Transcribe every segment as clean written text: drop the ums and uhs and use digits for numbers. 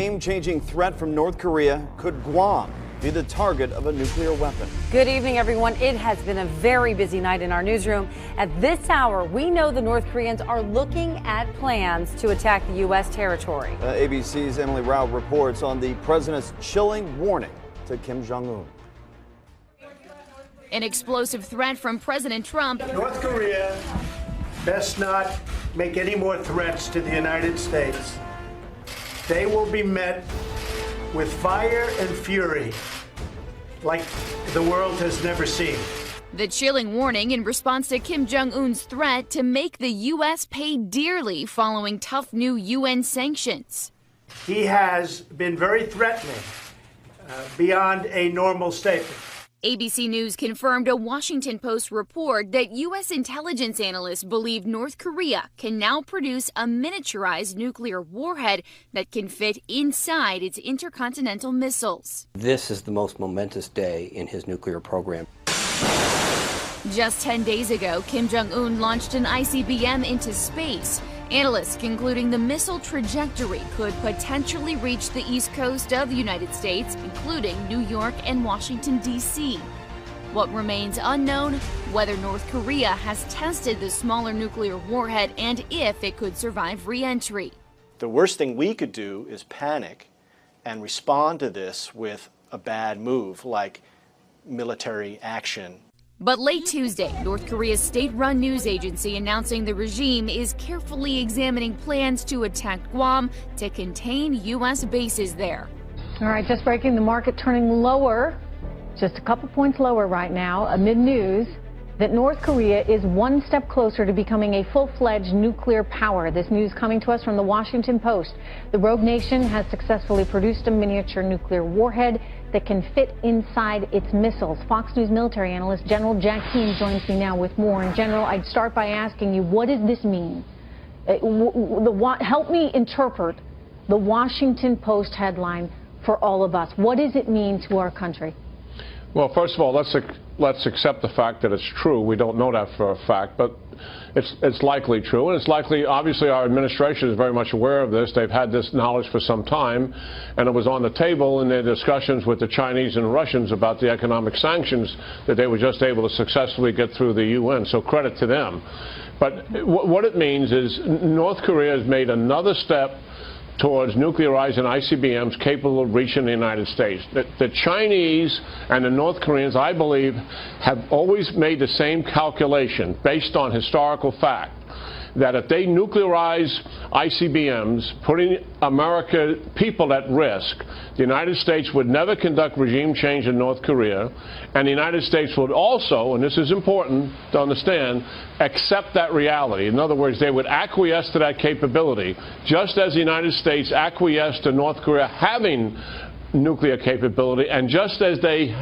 Game-changing threat from North Korea. Could Guam be the target of a nuclear weapon? Good evening, everyone. It has been a very busy night in our newsroom. At this hour, we know the North Koreans are looking at plans to attack the U.S. territory. ABC's Emily Rao reports on the president's chilling warning to Kim Jong-un. An explosive threat from President Trump. North Korea best not make any more threats to the United States. They will be met with fire and fury like the world has never seen. The chilling warning in response to Kim Jong-un's threat to make the U.S. pay dearly following tough new UN sanctions. He has been very threatening beyond a normal statement. ABC News confirmed a Washington Post report that U.S. intelligence analysts believe North Korea can now produce a miniaturized nuclear warhead that can fit inside its intercontinental missiles. This is the most momentous day in his nuclear program. Just 10 days ago, Kim Jong-un launched an ICBM into space. Analysts concluding the missile trajectory could potentially reach the east coast of the United States, including New York and Washington, D.C. What remains unknown, whether North Korea has tested the smaller nuclear warhead and if it could survive re-entry. The worst thing we could do is panic and respond to this with a bad move like military action. But late Tuesday, North Korea's state-run news agency announcing the regime is carefully examining plans to attack Guam to contain U.S. bases there. All right, just breaking, the market turning lower, just a couple points lower right now, amid news that North Korea is one step closer to becoming a full-fledged nuclear power. This news coming to us from the Washington Post. The rogue nation has successfully produced a miniature nuclear warhead that can fit inside its missiles. Fox News military analyst General Jack Keane joins me now with more. And General, I'd start by asking you, what does this mean? Help me interpret the Washington Post headline for all of us. What does it mean to our country? Well, first of all, let's accept the fact that it's true. We don't know that for a fact, but it's likely true, and it's likely, obviously, our administration is very much aware of this. They've had this knowledge for some time, and it was on the table in their discussions with the Chinese and Russians about the economic sanctions that they were just able to successfully get through the UN, so credit to them. But what it means is North Korea has made another step towards nuclearizing ICBMs capable of reaching the United States. The Chinese and the North Koreans, I believe, have always made the same calculation based on historical fact, that if they nuclearize ICBMs, putting American people at risk, the United States would never conduct regime change in North Korea, and the United States would also, and this is important to understand, accept that reality. In other words, they would acquiesce to that capability, just as the United States acquiesced to North Korea having nuclear capability, and just as they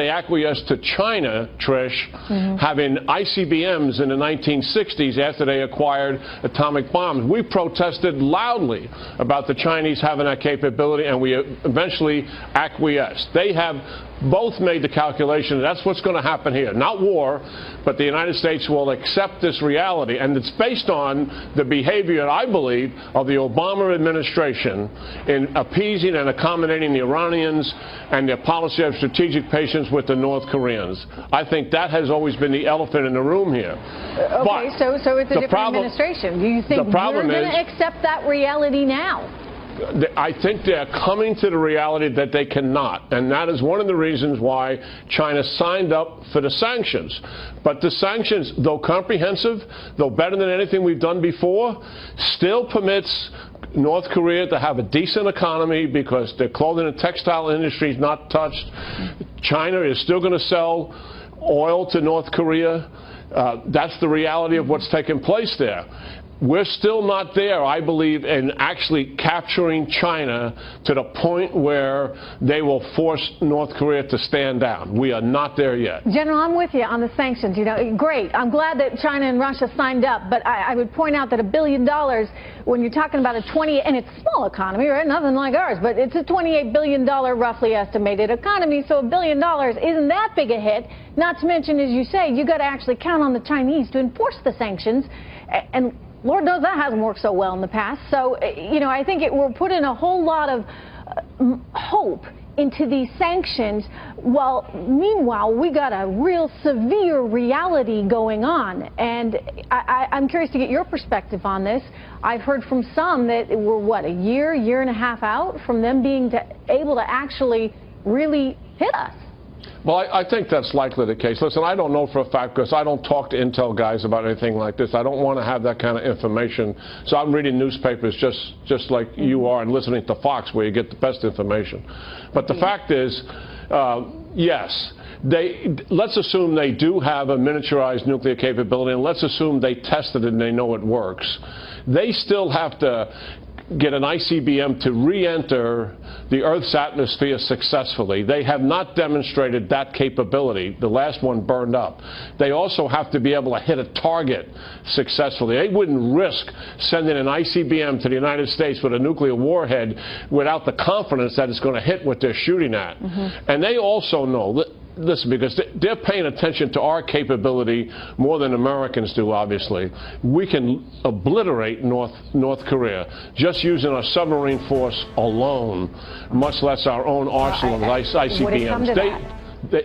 acquiesced to China, Trish, having ICBMs in the 1960s after they acquired atomic bombs. We protested loudly about the Chinese having that capability, and we eventually acquiesced. They have both made the calculation that's what's going to happen here. Not war, but the United States will accept this reality, and it's based on the behavior, I believe, of the Obama administration in appeasing and accommodating the Iranians and their policy of strategic patience with the North Koreans. I think that has always been the elephant in the room here. Okay, so it's a different administration. Do you think we're going to accept that reality now? I think they're coming to the reality that they cannot, and that is one of the reasons why China signed up for the sanctions. But the sanctions, though comprehensive, though better than anything we've done before, still permits North Korea to have a decent economy because their clothing and textile industry is not touched. China is still going to sell oil to North Korea. That's the reality of what's taking place there. We're still not there, I believe, in actually capturing China to the point where they will force North Korea to stand down. We are not there yet. General, I'm with you on the sanctions. You know, great. I'm glad that China and Russia signed up, but I would point out that $1 billion, when you're talking about and it's a small economy, right? Nothing like ours, but it's a $28 billion roughly estimated economy, so $1 billion isn't that big a hit. Not to mention, as you say, you got to actually count on the Chinese to enforce the sanctions. And Lord knows that hasn't worked so well in the past. So, I think we're putting a whole lot of hope into these sanctions, while meanwhile we got a real severe reality going on. And I'm curious to get your perspective on this. I've heard from some that we're, a year and a half out from them being able to actually really hit us. Well, I think that's likely the case. Listen, I don't know for a fact because I don't talk to intel guys about anything like this. I don't want to have that kind of information. So I'm reading newspapers just like you are and listening to Fox where you get the best information. But the fact is, yes, let's assume they do have a miniaturized nuclear capability, and let's assume they tested it and they know it works. They still have to get an ICBM to re-enter the Earth's atmosphere successfully. They have not demonstrated that capability. The last one burned up. They also have to be able to hit a target successfully. They wouldn't risk sending an ICBM to the United States with a nuclear warhead without the confidence that it's going to hit what they're shooting at. And they also know that, listen, because they're paying attention to our capability more than Americans do, obviously. We can obliterate North Korea just using our submarine force alone, much less our own arsenal of ICBMs. Would it come to that?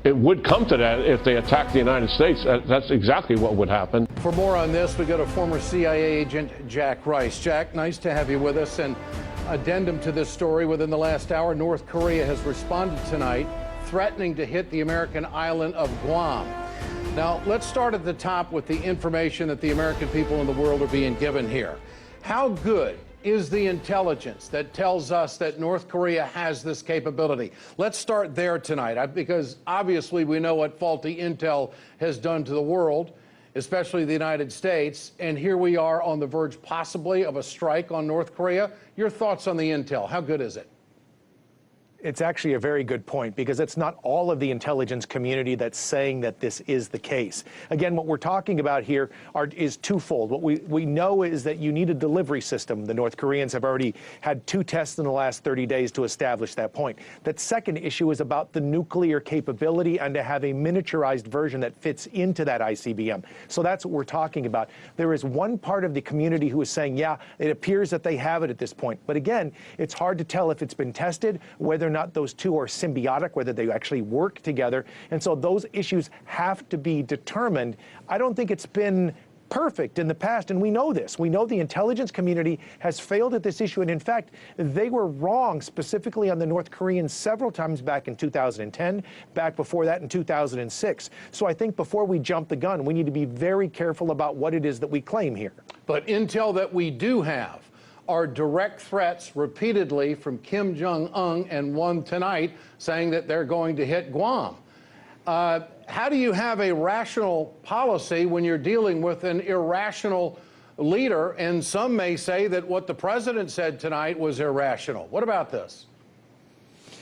It would come to that if they attacked the United States. That's exactly what would happen. For more on this, we go to former CIA agent Jack Rice. Jack, nice to have you with us. And addendum to this story, within the last hour, North Korea has responded tonight, threatening to hit the American island of Guam. Now, let's start at the top with the information that the American people in the world are being given here. How good is the intelligence that tells us that North Korea has this capability? Let's start there tonight, because obviously we know what faulty intel has done to the world, especially the United States, and here we are on the verge possibly of a strike on North Korea. Your thoughts on the intel? How good is it? It's actually a very good point, because it's not all of the intelligence community that's saying that this is the case. Again, what we're talking about here is twofold. What we know is that you need a delivery system. The North Koreans have already had 2 tests in the last 30 days to establish that point. That second issue is about the nuclear capability and to have a miniaturized version that fits into that ICBM. So that's what we're talking about. There is one part of the community who is saying, yeah, it appears that they have it at this point. But again, it's hard to tell if it's been tested, whether or not those two are symbiotic, whether they actually work together. And so those issues have to be determined. I don't think it's been perfect in the past, and we know this. We know the intelligence community has failed at this issue, and in fact, they were wrong specifically on the North Koreans several times back in 2010, back before that in 2006. So I think before we jump the gun, we need to be very careful about what it is that we claim here. But intel that we do have are direct threats repeatedly from Kim Jong-un, and one tonight saying that they're going to hit Guam. How do you have a rational policy when you're dealing with an irrational leader? And some may say that what the president said tonight was irrational. What about this?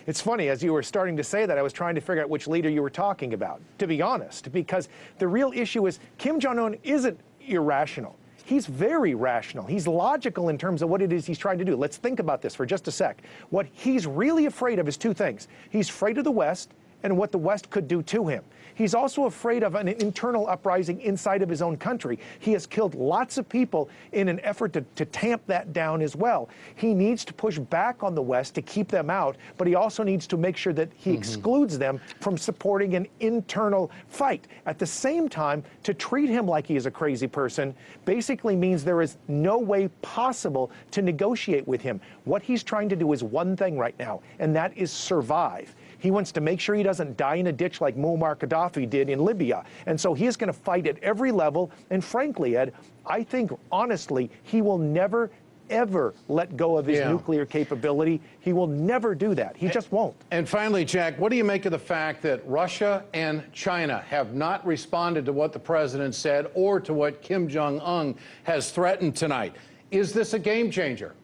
It's funny, as you were starting to say that, I was trying to figure out which leader you were talking about, to be honest, because the real issue is Kim Jong-un isn't irrational. He's very rational. He's logical in terms of what it is he's trying to do. Let's think about this for just a sec. What he's really afraid of is 2 things. He's afraid of the West and what the West could do to him. He's also afraid of an internal uprising inside of his own country. He has killed lots of people in an effort to tamp that down as well. He needs to push back on the West to keep them out, but he also needs to make sure that he excludes them from supporting an internal fight. At the same time, to treat him like he is a crazy person basically means there is no way possible to negotiate with him. What he's trying to do is one thing right now, and that is survive. He wants to make sure he doesn't die in a ditch like Muammar Gaddafi did in Libya. And so he is going to fight at every level. And frankly, Ed, I think, honestly, he will never, ever let go of his nuclear capability. He will never do that. He just won't. And finally, Jack, what do you make of the fact that Russia and China have not responded to what the president said or to what Kim Jong-un has threatened tonight? Is this a game changer?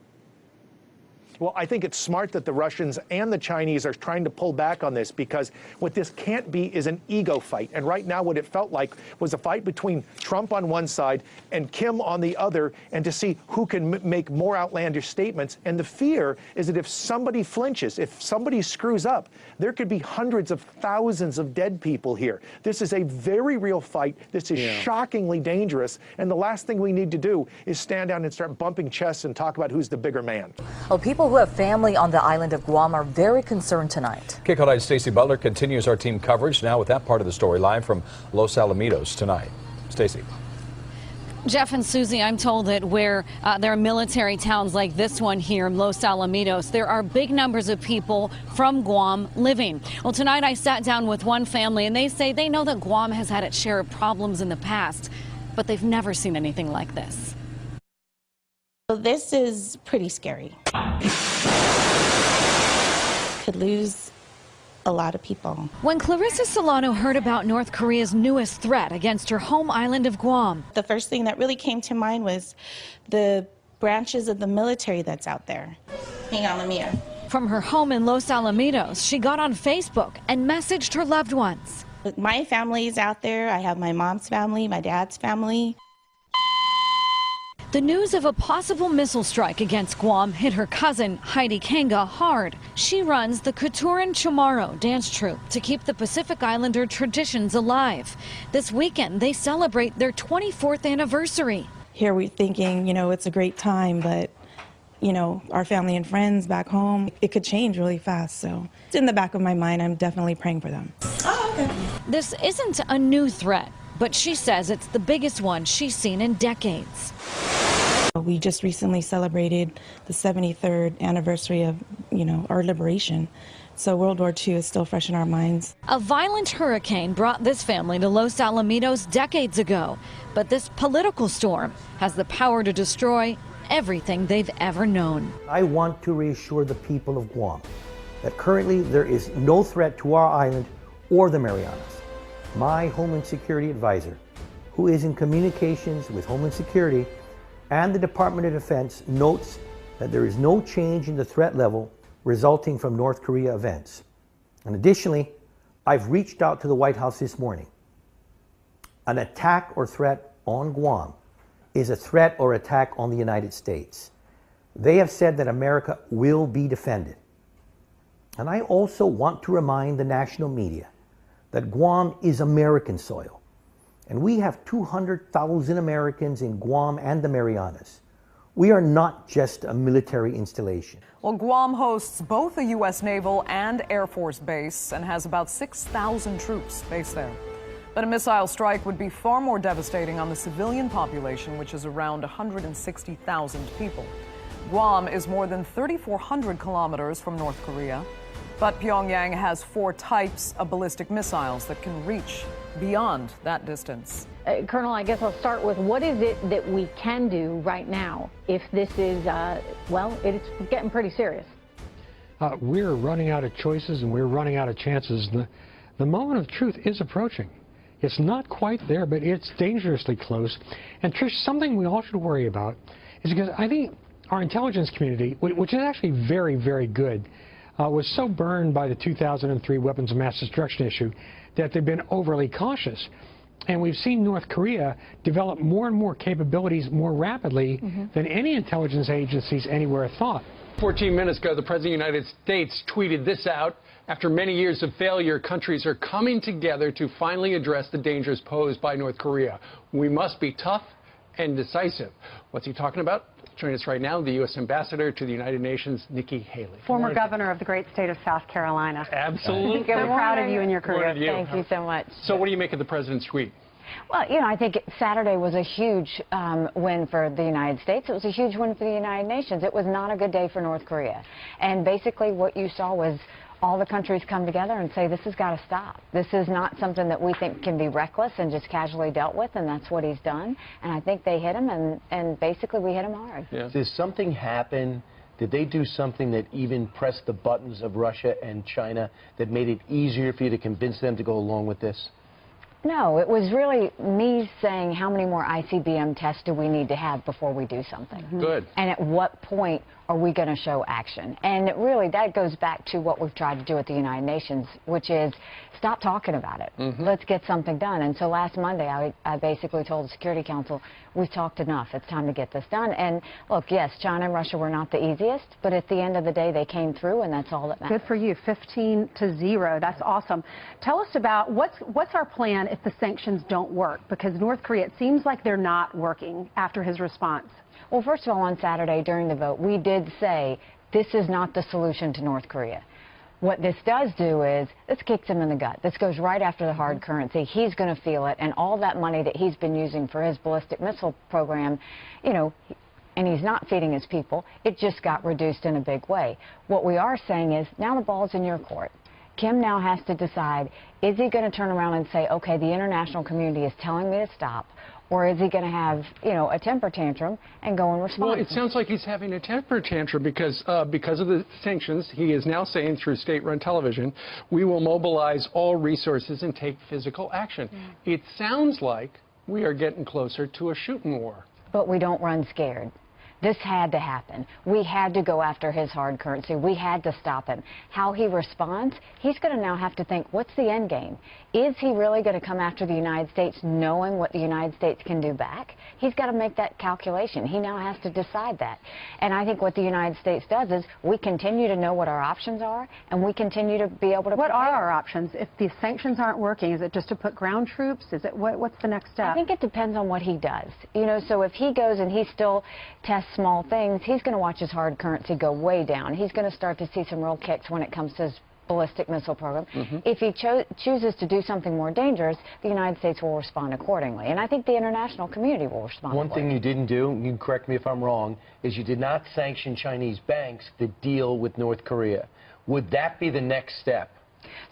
Well, I think it's smart that the Russians and the Chinese are trying to pull back on this, because what this can't be is an ego fight. And right now what it felt like was a fight between Trump on one side and Kim on the other, and to see who can make more outlandish statements. And the fear is that if somebody flinches, if somebody screws up, there could be hundreds of thousands of dead people here. This is a very real fight. This is shockingly dangerous. And the last thing we need to do is stand down and start bumping chests and talk about who's the bigger man. Well, people who have family on the island of Guam are very concerned tonight. KCAL 9's Stacey Butler continues our team coverage now with that part of the story live from Los Alamitos tonight. Stacey. Jeff and Susie, I'm told that where there are military towns like this one here in Los Alamitos, there are big numbers of people from Guam living. Well, tonight I sat down with one family and they say they know that Guam has had its share of problems in the past, but they've never seen anything like this. This is pretty scary. Could lose a lot of people. When Clarissa Solano heard about North Korea's newest threat against her home island of Guam, the first thing that really came to mind was the branches of the military that's out there. Hang on, let me in. From her home in Los Alamitos, she got on Facebook and messaged her loved ones. My family is out there. I have my mom's family, my dad's family. The news of a possible missile strike against Guam hit her cousin, Heidi Kanga, hard. She runs the Katuran Chamorro dance troupe to keep the Pacific Islander traditions alive. This weekend, they celebrate their 24th anniversary. Here we're thinking, you know, it's a great time, but, you know, our family and friends back home, it could change really fast. So it's in the back of my mind. I'm definitely praying for them. Oh, okay. This isn't a new threat, but she says it's the biggest one she's seen in decades. We just recently celebrated the 73rd anniversary of, you know, our liberation. So World War II is still fresh in our minds. A violent hurricane brought this family to Los Alamitos decades ago. But this political storm has the power to destroy everything they've ever known. I want to reassure the people of Guam that currently there is no threat to our island or the Marianas. My Homeland Security advisor, who is in communications with Homeland Security and the Department of Defense, notes that there is no change in the threat level resulting from North Korea events. And additionally, I've reached out to the White House this morning. An attack or threat on Guam is a threat or attack on the United States. They have said that America will be defended. And I also want to remind the national media that Guam is American soil. And we have 200,000 Americans in Guam and the Marianas. We are not just a military installation. Well, Guam hosts both a U.S. Naval and Air Force base and has about 6,000 troops based there. But a missile strike would be far more devastating on the civilian population, which is around 160,000 people. Guam is more than 3,400 kilometers from North Korea. But Pyongyang has 4 types of ballistic missiles that can reach beyond that distance. Colonel, I guess I'll start with what is it that we can do right now if this is, well, it's getting pretty serious? We're running out of choices and we're running out of chances. The moment of truth is approaching. It's not quite there, but it's dangerously close. And Trish, something we all should worry about is because I think our intelligence community, which is actually very, very good, was so burned by the 2003 weapons of mass destruction issue that they've been overly cautious. And we've seen North Korea develop more and more capabilities more rapidly than any intelligence agencies anywhere thought. 14 minutes ago, the President of the United States tweeted this out. After many years of failure, countries are coming together to finally address the dangers posed by North Korea. We must be tough and decisive. What's he talking about? Joining us right now, the U.S. Ambassador to the United Nations, Nikki Haley. Former governor of the great state of South Carolina. Absolutely. We're proud of you and your career. Thank you so much. So what do you make of the president's tweet? Well, you know, I think Saturday was a huge win for the United States. It was a huge win for the United Nations. It was not a good day for North Korea. And basically what you saw was all the countries come together and say, this has got to stop. This is not something that we think can be reckless and just casually dealt with, and that's what he's done. And I think they hit him, and basically we hit him hard. Yeah. Did something happen? Did they do something that even pressed the buttons of Russia and China that made it easier for you to convince them to go along with this? No, it was really me saying how many more ICBM tests do we need to have before we do something. Good. And at what point are we going to show action? And really, that goes back to what we've tried to do at the United Nations, which is stop talking about it. Let's get something done. And so last Monday, I basically told the Security Council, we've talked enough. It's time to get this done. And look, yes, China and Russia were not the easiest, but at the end of the day, they came through, and that's all that matters. Good for you, 15-0. That's awesome. Tell us about what's our plan if the sanctions don't work? Because North Korea, it seems like they're not working after his response. Well, first of all, on Saturday during the vote, we did say this is not the solution to North Korea. What this does do is this kicks him in the gut. This goes right after the hard currency. He's going to feel it, and all that money that he's been using for his ballistic missile program, you know, and he's not feeding his people, it just got reduced in a big way. What we are saying is now the ball's in your court. Kim now has to decide, is he going to turn around and say, okay, the international community is telling me to stop, or is he going to have, you know, a temper tantrum and go and respond? Well, it sounds like he's having a temper tantrum because of the sanctions. He is now saying through state-run television, we will mobilize all resources and take physical action. It sounds like we are getting closer to a shooting war. But we don't run scared. This had to happen. We had to go after his hard currency. We had to stop him. How he responds, he's going to now have to think, what's the end game? Is he really going to come after the United States knowing what the United States can do back? He's got to make that calculation. He now has to decide that. And I think what the United States does is we continue to know what our options are, and we continue to be able to What prepare. are our options? If the sanctions aren't working, is it just to put ground troops? Is it what's the next step? I think it depends on what he does. You know, so if he goes and he still tests small things, he's going to watch his hard currency go way down. He's going to start to see some real kicks when it comes to his ballistic missile program. If he chooses to do something more dangerous, the United States will respond accordingly. And I think the international community will respond One thing you didn't do, you can correct me if I'm wrong, is you did not sanction Chinese banks that deal with North Korea. Would that be the next step?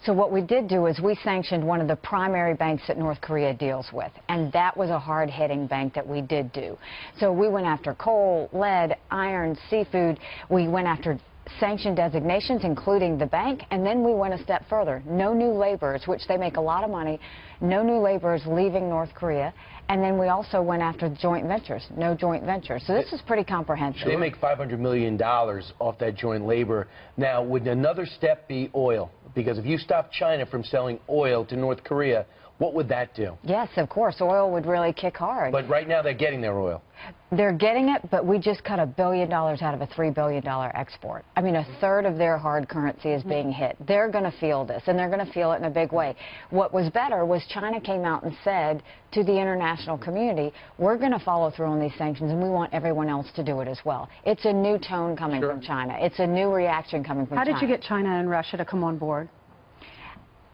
So what we did do is we sanctioned one of the primary banks that North Korea deals with, and that was a hard-hitting bank that we did do. So we went after coal, lead, iron, seafood. We went after sanction designations, including the bank, and then we went a step further. No new laborers, which they make a lot of money, no new laborers leaving North Korea, and then we also went after joint ventures, no joint ventures. So this is pretty comprehensive. They make $500 million off that joint labor. Now, would another step be oil? Because if you stop China from selling oil to North Korea, what would that do? Yes, of course. Oil would really kick hard. But right now they're getting their oil. They're getting it, but we just cut $1 billion out of a $3 billion export. I mean, a third of their hard currency is being hit. They're going to feel this, and they're going to feel it in a big way. What was better was China came out and said to the international community, we're going to follow through on these sanctions, and we want everyone else to do it as well. It's a new tone coming from China. It's a new reaction coming from China. How did you get China and Russia to come on board?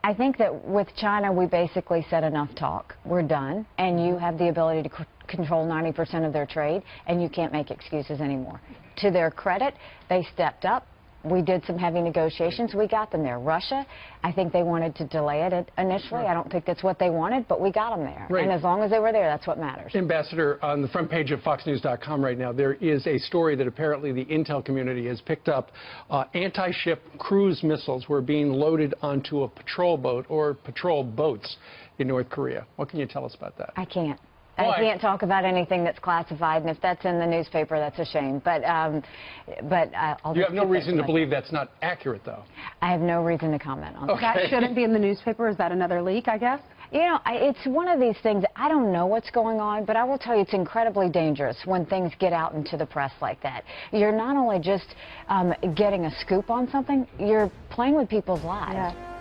I think that with China, we basically said enough talk. We're done, and you have the ability to control 90% of their trade, and you can't make excuses anymore. To their credit, they stepped up. We did some heavy negotiations. We got them there. Russia, I think they wanted to delay it initially. I don't think that's what they wanted, but we got them there. Right. And as long as they were there, that's what matters. Ambassador, on the front page of FoxNews.com right now, there is a story that apparently the intel community has picked up. Anti-ship cruise missiles were being loaded onto a patrol boat or patrol boats in North Korea. What can you tell us about that? I can't. Why? I can't talk about anything that's classified, and if that's in the newspaper, that's a shame. But I'll You have no reason to believe that's not accurate, though. I have no reason to comment on that. That shouldn't be in the newspaper. Is that another leak, I guess? You know, it's one of these things, I don't know what's going on, but I will tell you it's incredibly dangerous when things get out into the press like that. You're not only just getting a scoop on something, you're playing with people's lives. Yeah.